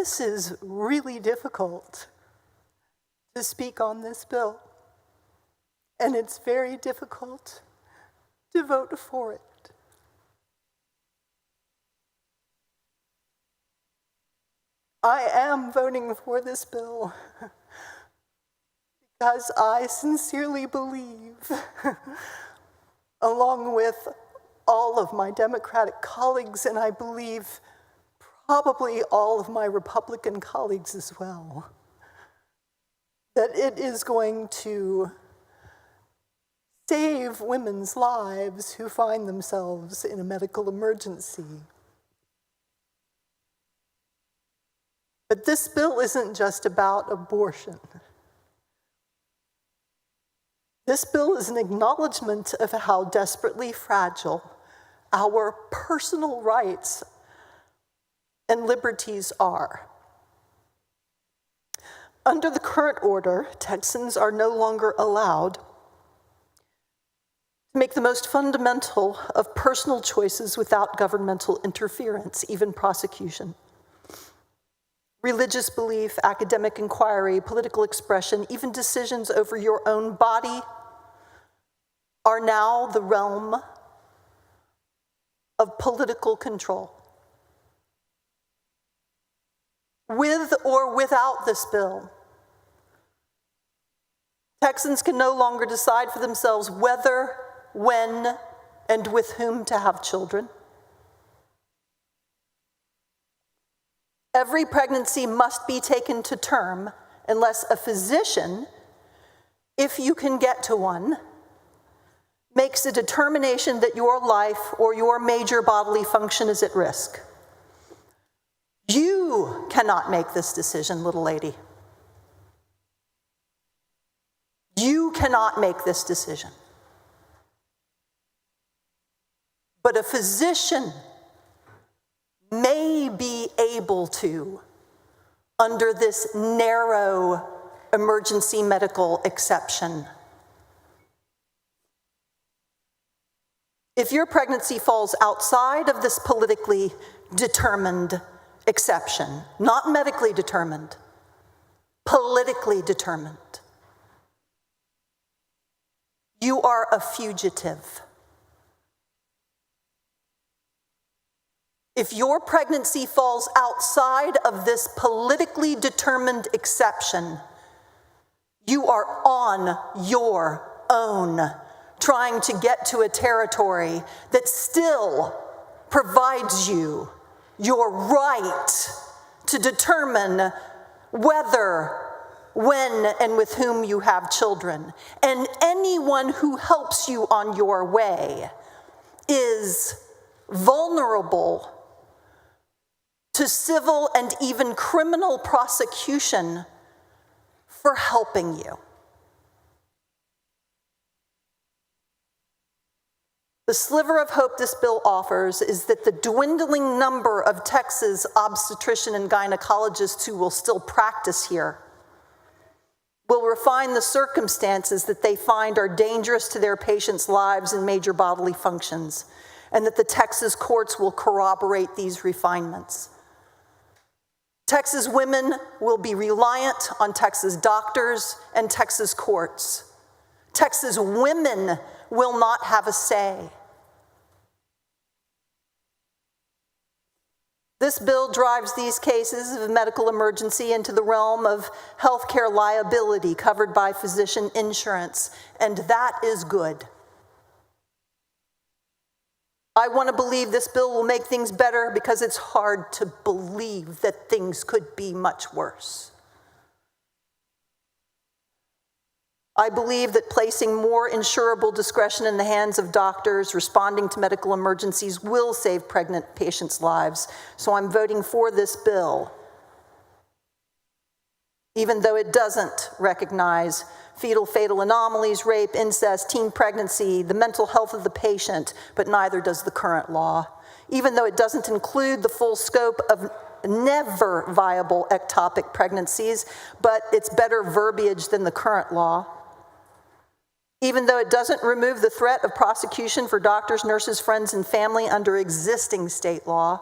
This is really difficult to speak on this bill, and it's very difficult to vote for it. I am voting for this bill because I sincerely believe, along with all of my Democratic colleagues, and I believe probably all of my Republican colleagues as well, that it is going to save women's lives who find themselves in a medical emergency. But this bill isn't just about abortion. This bill is an acknowledgement of how desperately fragile our personal rights and liberties are. Under the current order, Texans are no longer allowed to make the most fundamental of personal choices without governmental interference, even prosecution. Religious belief, academic inquiry, political expression, even decisions over your own body are now the realm of political control. With or without this bill, Texans can no longer decide for themselves whether, when, and with whom to have children. Every pregnancy must be taken to term unless a physician, if you can get to one, makes a determination that your life or your major bodily function is at risk. You cannot make this decision, little lady. You cannot make this decision. But a physician may be able to, under this narrow emergency medical exception. If your pregnancy falls outside of this politically determined exception, not medically determined, politically determined, you are a fugitive. If your pregnancy falls outside of this politically determined exception, you are on your own, trying to get to a territory that still provides you your right to determine whether, when, and with whom you have children. And anyone who helps you on your way is vulnerable to civil and even criminal prosecution for helping you. The sliver of hope this bill offers is that the dwindling number of Texas obstetrician and gynecologists who will still practice here will refine the circumstances that they find are dangerous to their patients' lives and major bodily functions, and that the Texas courts will corroborate these refinements. Texas women will be reliant on Texas doctors and Texas courts. Texas women will not have a say. This bill drives these cases of medical emergency into the realm of healthcare liability covered by physician insurance, and that is good. I want to believe this bill will make things better because it's hard to believe that things could be much worse. I believe that placing more insurable discretion in the hands of doctors responding to medical emergencies will save pregnant patients' lives, so I'm voting for this bill, even though it doesn't recognize fetal fatal anomalies, rape, incest, teen pregnancy, the mental health of the patient, but neither does the current law. Even though it doesn't include the full scope of never viable ectopic pregnancies, but it's better verbiage than the current law. Even though it doesn't remove the threat of prosecution for doctors, nurses, friends, and family under existing state law.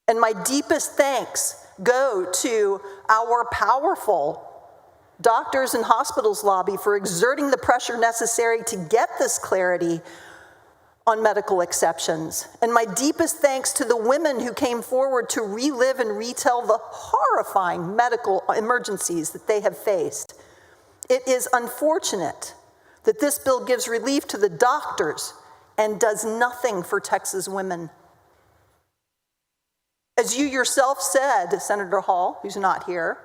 And my deepest thanks go to our powerful doctors and hospitals lobby for exerting the pressure necessary to get this clarity on medical exceptions. And my deepest thanks to the women who came forward to relive and retell the horrifying medical emergencies that they have faced. It is unfortunate that this bill gives relief to the doctors and does nothing for Texas women. As you yourself said, Senator Hall, who's not here,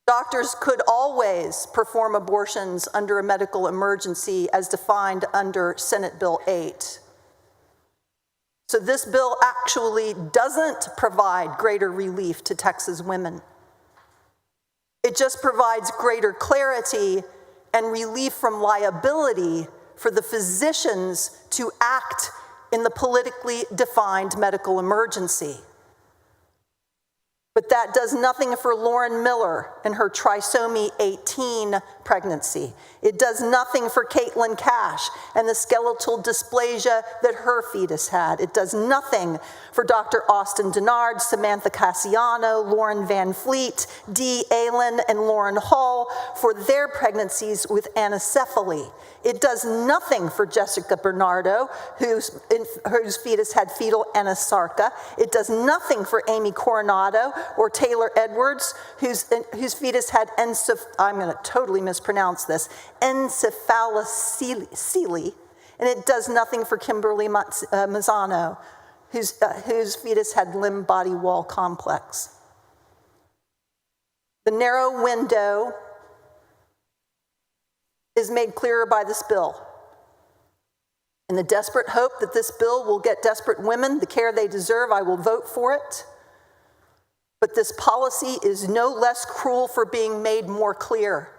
doctors could always perform abortions under a medical emergency as defined under Senate Bill 8. So this bill actually doesn't provide greater relief to Texas women. It just provides greater clarity and relief from liability for the physicians to act in the politically defined medical emergency. But that does nothing for Lauren Miller and her trisomy 18 pregnancy. It does nothing for Caitlin Cash and the skeletal dysplasia that her fetus had. It does nothing for Dr. Austin Denard, Samantha Cassiano, Lauren Van Fleet, Dee Allen, and Lauren Hall for their pregnancies with anencephaly. It does nothing for Jessica Bernardo, whose fetus had fetal anasarca. It does nothing for Amy Coronado or Taylor Edwards, whose fetus had I'm going to totally mispronounce this, encephalocele. And it does nothing for Kimberly Mazzano, whose fetus had limb-body wall complex. The narrow window is made clearer by this bill. In the desperate hope that this bill will get desperate women the care they deserve, I will vote for it. But this policy is no less cruel for being made more clear.